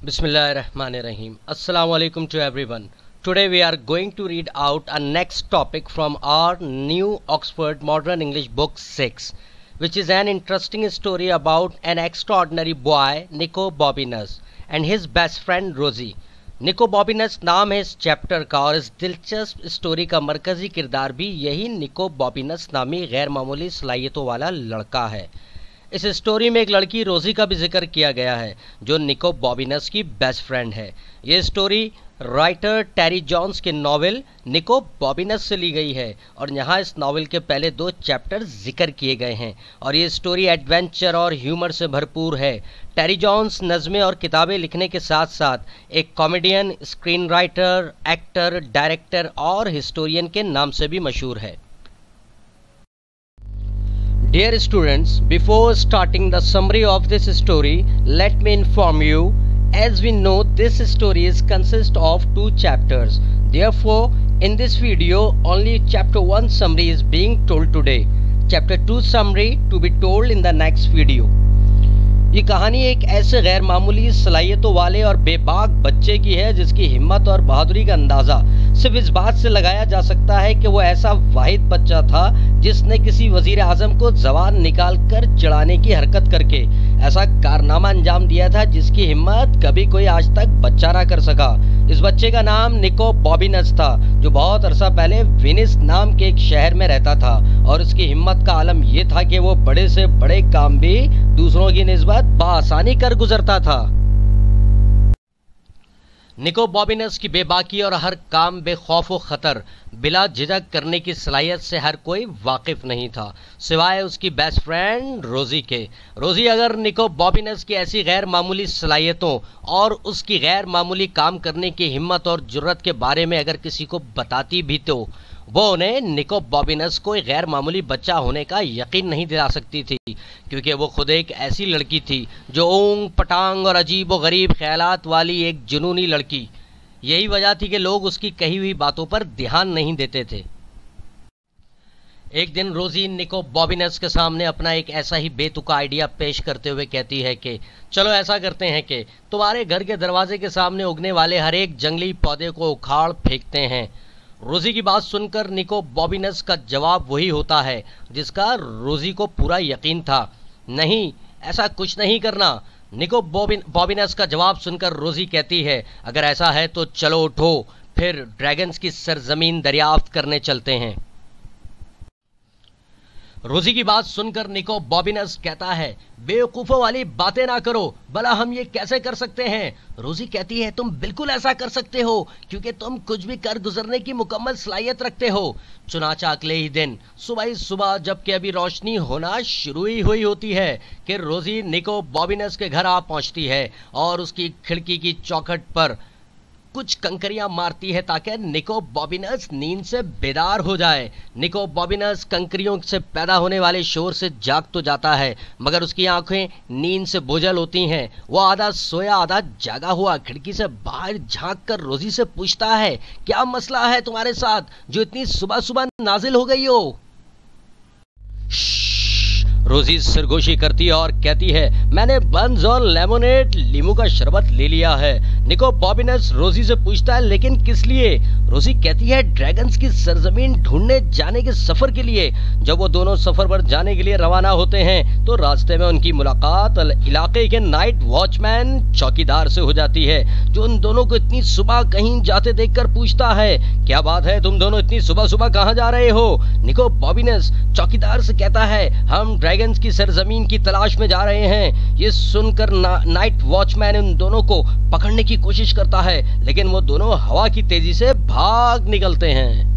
Bismillahirrahmanirrahim. Assalamu alaikum to everyone. Today we are going to read out a next topic from our new Oxford Modern English book 6, which is an interesting story about an extraordinary boy, Nico Bobinus, and his best friend Rosie. निको बॉबिनस नाम है इस chapter का और इस दिलचस्प story का मरकजी किरदार भी यही निको बॉबिनस नामी गैर मामूली सलाहियतों वाला लड़का है। इस स्टोरी में एक लड़की रोजी का भी जिक्र किया गया है जो निको बॉबिनस की बेस्ट फ्रेंड है। ये स्टोरी राइटर टेरी जॉन्स के नॉवेल निको बॉबिनस से ली गई है और यहाँ इस नॉवेल के पहले 2 चैप्टर जिक्र किए गए हैं और ये स्टोरी एडवेंचर और ह्यूमर से भरपूर है। टेरी जॉन्स नज़में और किताबें लिखने के साथ साथ एक comedian, screen writer, actor, director और हिस्टोरियन के नाम से भी मशहूर है। Dear students, before starting the summary of this story, let me inform you, as we know this story consists of 2 chapters. Therefore, in this video, only chapter 1 summary is being told today. Chapter 2 summary to be told in the next video. ये कहानी एक ऐसे गैर मामूली सलाहियतों वाले और बेबाक बच्चे की है जिसकी हिम्मत और बहादुरी का अंदाज़ा सिर्फ इस बात से लगाया जा सकता है कि वो ऐसा वाहिद बच्चा था जिसने किसी वजीर आजम को जबान निकाल कर चिढ़ाने की हरकत करके ऐसा कारनामा अंजाम दिया था जिसकी हिम्मत कभी कोई आज तक बच्चा ना कर सका। इस बच्चे का नाम निको बॉबिनस था जो बहुत अरसा पहले वेनिस नाम के एक शहर में रहता था और उसकी हिम्मत का आलम ये था कि वो बड़े से बड़े काम भी दूसरों की निस्बत बआसानी कर गुजरता था। निको बॉबिनस की बेबाकी और हर काम बेखौफ व खतर बिला झिझक करने की सलाहियत से हर कोई वाकिफ नहीं था सिवाय उसकी बेस्ट फ्रेंड रोजी के। रोजी अगर निको बॉबिनस की ऐसी गैर मामूली सलाहियतों और उसकी गैर मामूली काम करने की हिम्मत और जुर्रत के बारे में अगर किसी को बताती भी तो वो उन्हें निको बॉबिनस को एक गैर मामूली बच्चा होने का यकीन नहीं दिला सकती थी, क्योंकि वो खुद एक ऐसी लड़की थी जो ऊंग पटांग और अजीब व गरीब ख्यालात वाली एक जुनूनी लड़की। यही वजह थी कि लोग उसकी कही हुई बातों पर ध्यान नहीं देते थे। एक दिन रोजी निको बॉबिनस के सामने अपना एक ऐसा ही बेतुका आइडिया पेश करते हुए कहती है कि चलो ऐसा करते हैं कि तुम्हारे घर के दरवाजे के सामने उगने वाले हर एक जंगली पौधे को उखाड़ फेंकते हैं। रोजी की बात सुनकर निको बॉबिनस का जवाब वही होता है जिसका रोजी को पूरा यकीन था, नहीं ऐसा कुछ नहीं करना। निको बॉबिनस का जवाब सुनकर रोजी कहती है अगर ऐसा है तो चलो उठो फिर ड्रैगन्स की सरजमीन दरियाफ्त करने चलते हैं। रोजी की बात सुनकर निको बॉबिनस कहता है बेवकूफ़ों वाली बातें ना करो, भला हम ये कैसे कर सकते हैं। रोजी कहती है तुम बिल्कुल ऐसा कर सकते हो क्योंकि तुम कुछ भी कर गुजरने की मुकम्मल सलाहियत रखते हो। चुनाचा अगले ही दिन सुबह जबकि अभी रोशनी होना शुरू ही हुई होती है कि रोजी निको बॉबिनस के घर आ पहुंचती है और उसकी खिड़की की चौखट पर कुछ कंकरियां मारती है ताकि निको बॉबिनस नींद से बेदार हो जाए। निको बॉबिनस कंकरियों से पैदा होने वाले शोर से जाग तो जाता है मगर उसकी आंखें नींद से बोझल होती हैं। वो आधा सोया आधा जागा हुआ खिड़की से बाहर झांक कर रोजी से पूछता है क्या मसला है तुम्हारे साथ जो इतनी सुबह सुबह नाजिल हो गई हो। रोजी सरगोशी करती है और कहती है मैंने बंस और लेमोनेड लीमू का शरबत ले लिया है। निको बॉबिनस रोजी से पूछता है लेकिन किस लिए। रोजी कहती है ड्रैगन्स की सरजमीन ढूंढने जाने के सफर के लिए। जब वो दोनों सफर पर जाने के लिए रवाना होते हैं तो रास्ते में उनकी मुलाकात इलाके के नाइट वॉचमैन चौकीदार से हो जाती है जो उन दोनों को इतनी सुबह कहीं जाते देखकर पूछता है क्या बात है तुम दोनों इतनी सुबह सुबह कहाँ जा रहे हो। निको बॉबिनस चौकीदार से कहता है हम ड्रैगन्स की सरजमीन की तलाश में जा रहे हैं। ये सुनकर नाइट वॉचमैन उन दोनों को पकड़ने की कोशिश करता है लेकिन वो दोनों हवा की तेजी से भाग निकलते हैं।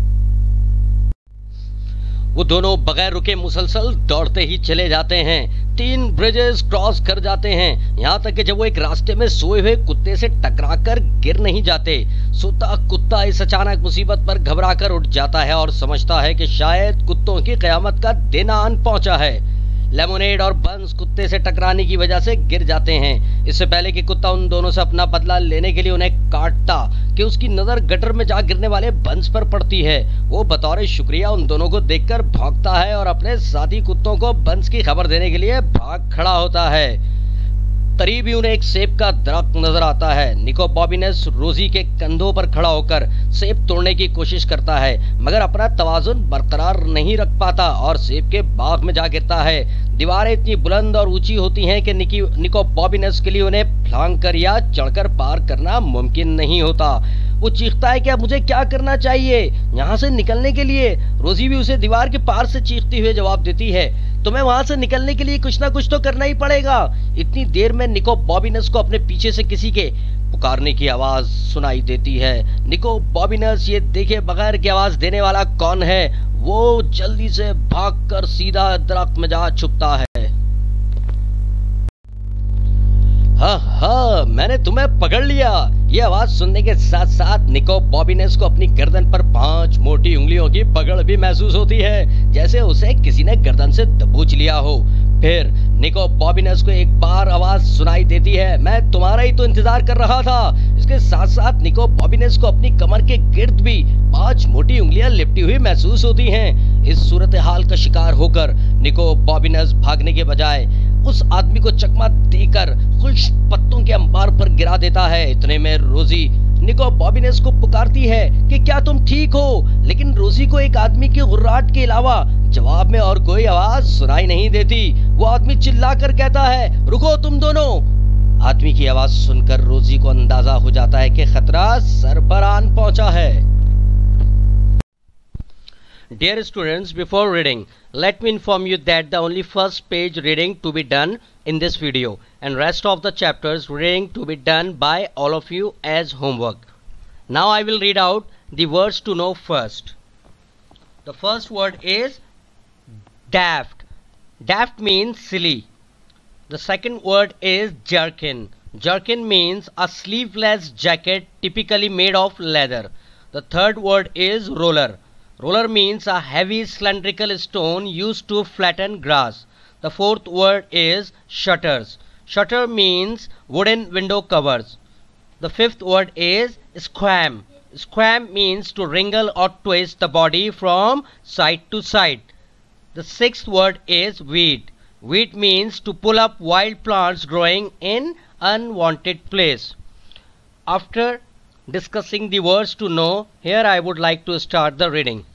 वो दोनों बगैर रुके मुसलसल दौड़ते ही चले जाते हैं। 3 ब्रिजेस क्रॉस कर जाते हैं यहाँ तक कि जब वो एक रास्ते में सोए हुए कुत्ते से टकराकर गिर नहीं जाते। सोता कुत्ता इस अचानक मुसीबत पर घबराकर उठ जाता है और समझता है कि शायद कुत्तों की कयामत का दिन आन पहुंचा है। लेमोनेड और बंस कुत्ते से टकराने की वजह से गिर जाते हैं। इससे पहले कि कुत्ता उन दोनों से अपना बदला लेने के लिए उन्हें काटता कि उसकी नजर गटर में जा गिरने वाले बंस पर पड़ती है। वो बतौर शुक्रिया उन दोनों को देखकर भौंकता है और अपने साथी कुत्तों को बंस की खबर देने के लिए भाग खड़ा होता है। करीब ही उन्हें एक सेब का दरख्त नजर आता है। निको बॉबिनस रोजी के कंधों पर खड़ा होकर सेब तोड़ने की कोशिश करता है, मगर अपना तवाजुन बरकरार नहीं रख पाता और सेब के बाग में जा गिरता है। दीवारें इतनी बुलंद और ऊंची होती हैं कि निको बॉबिनस के लिए उन्हें फलांग कर या चढ़कर पार करना मुमकिन नहीं होता। वो चीखता है कि अब मुझे क्या करना चाहिए यहाँ से निकलने के लिए। रोजी भी उसे दीवार के पार से चीखते हुए जवाब देती है, तुम्हें वहां से निकलने के लिए कुछ ना कुछ तो करना ही पड़ेगा। इतनी देर में निको बॉबिनस को अपने पीछे से किसी के पुकारने की आवाज सुनाई देती है। निको बॉबिनस ये देखे बगैर की आवाज देने वाला कौन है, वो जल्दी से भागकर सीधा दरख्त में जा छुपता है। हाँ, मैंने तुम्हें पकड़ लिया। ये आवाज सुनने के साथ साथ निको बॉबिनस को अपनी गर्दन पर 5 मोटी उंगलियों की पकड़ भी महसूस होती है, जैसे उसे किसी ने गर्दन से दबोच लिया हो। फिर निको बॉबिनस को एक बार आवाज सुनाई देती है, मैं तुम्हारा ही तो इंतजार कर रहा था। इसके साथ साथ निको बॉबिनस को अपनी कमर के गिर्द भी 5 मोटी उंगलियां लिपटी हुई महसूस होती हैं। इस सूरत हाल का शिकार होकर निको बॉबिनस भागने के बजाय उस आदमी को चकमा देकर खुश पत्तों के अंबार पर गिरा देता है। इतने में रोजी निको बॉबिनस को पुकारती है कि क्या तुम ठीक हो, लेकिन रोजी को एक आदमी की गुर्राहट के अलावा जवाब में और कोई आवाज सुनाई नहीं देती। वो आदमी चिल्लाकर कहता है, रुको तुम दोनों। आदमी की आवाज सुनकर रोजी को अंदाजा हो जाता है कि खतरा सर पर आन पहुंचा है। Dear students, before reading, let me inform you that the only first page reading to be done in this video and rest of the chapters reading to be done by all of you as homework. Now I will read out the words to know first. The first word is daft. Daft means silly. The second word is jerkin. Jerkin means a sleeveless jacket typically made of leather. The third word is roller. Roller means a heavy cylindrical stone used to flatten grass. The fourth word is shutters. Shutter means wooden window covers. The fifth word is squam. Squam means to wrinkle or twist the body from side to side. The sixth word is weed. Weed means to pull up wild plants growing in unwanted place. After discussing the words to know, here I would like to start the reading.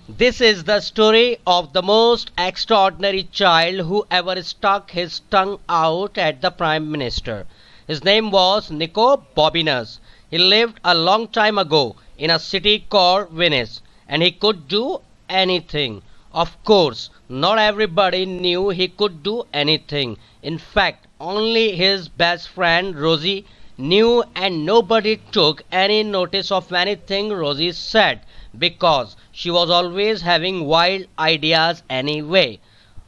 This is the story of the most extraordinary child who ever stuck his tongue out at the Prime Minister. His name was Nico Bobinus. He lived a long time ago in a city called Venice, and he could do anything. Of course, not everybody knew he could do anything. In fact, only his best friend Rosie knew, and nobody took any notice of anything Rosie said, because she was always having wild ideas anyway.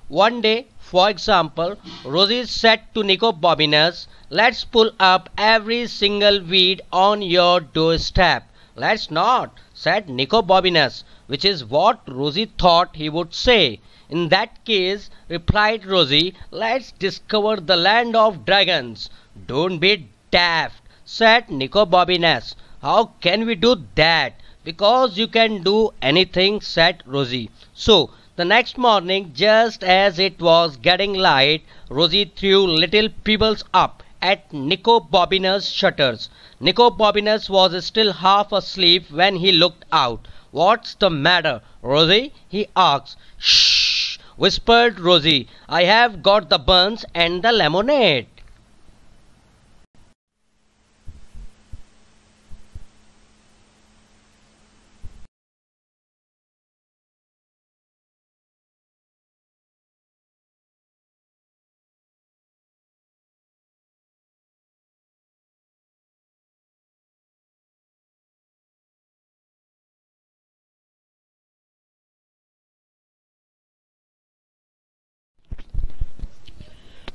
One day, for example, Rosie said to Nico Bobinus, let's pull up every single weed on your doorstep. Let's not, said Nico Bobinus, which is what Rosie thought he would say. In that case, replied Rosie, let's discover the land of dragons. Don't be daft, said Nico Bobinus. How can we do that? Because you can do anything, said Rosie. So, the next morning, just as it was getting light, Rosie threw little pebbles up at Nico Bobinus' shutters. Nico Bobinus was still half asleep when he looked out. What's the matter, Rosie? He asked. Shh, whispered Rosie. I have got the buns and the lemonade.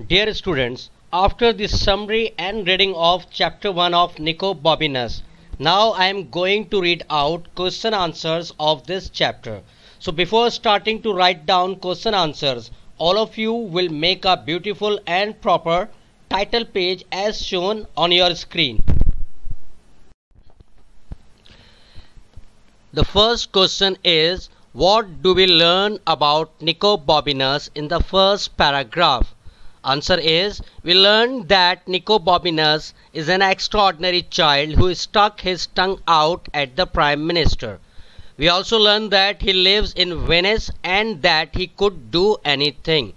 Dear students, after the summary and reading of chapter 1 of Nico Bobinus, now I am going to read out question answers of this chapter. So before starting to write down question answers, all of you will make a beautiful and proper title page as shown on your screen. The first question is, what do we learn about Nico Bobinus in the first paragraph? Answer is, we learned that Nicobobinus is an extraordinary child who stuck his tongue out at the Prime Minister. We also learned that he lives in Venice and that he could do anything.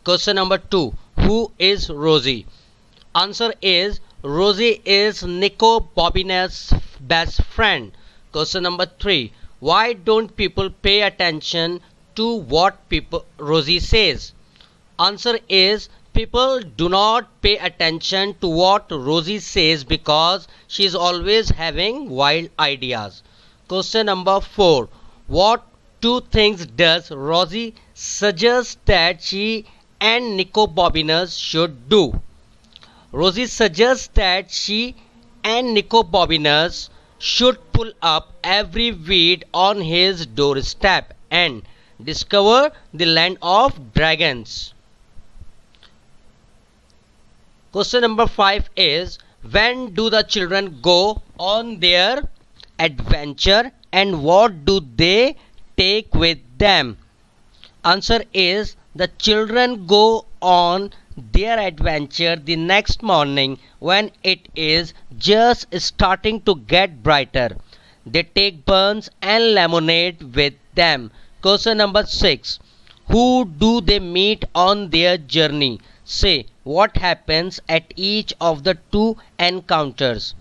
Question number 2. Who is Rosie? Answer is, Rosie is Nicobobinus' best friend. Question number 3. Why don't people pay attention to what Rosie says? Answer is, people do not pay attention to what Rosie says because she is always having wild ideas. Question number 4. What two things does Rosie suggest that she and Nicobobinus should do? Rosie suggests that she and Nicobobinus should pull up every weed on his doorstep and discover the land of dragons. Question number 5 is, when do the children go on their adventure and what do they take with them? Answer is, the children go on their adventure the next morning when it is just starting to get brighter. They take buns and lemonade with them. Question number 6. Who do they meet on their journey? Say what happens at each of the two encounters.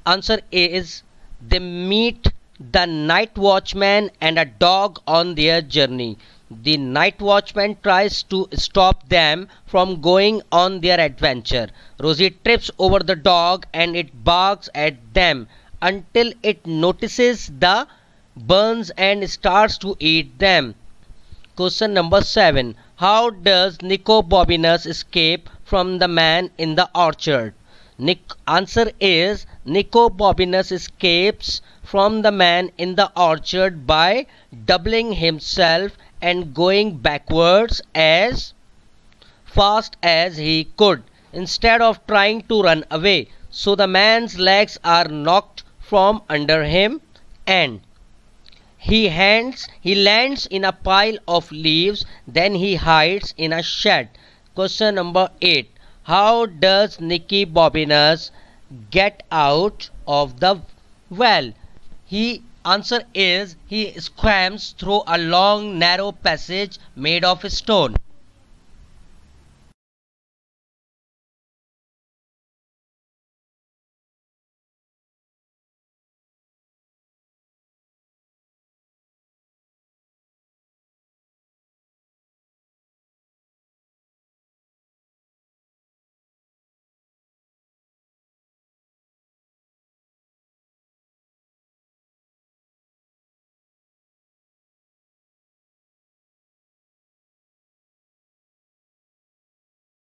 Answer is, they meet the night watchman and a dog on their journey. The night watchman tries to stop them from going on their adventure. Rosie trips over the dog and it barks at them until it notices the burns and starts to eat them. Question number 7. How does Nicobobinus escape from the man in the orchard? Answer is, Nicobobinus escapes from the man in the orchard by doubling himself and going backwards as fast as he could instead of trying to run away. So the man's legs are knocked from under him and he lands in a pile of leaves. Then he hides in a shed. Question number 8. How does Nicobobinus get out of the well? Answer is, he swims through a long narrow passage made of stone.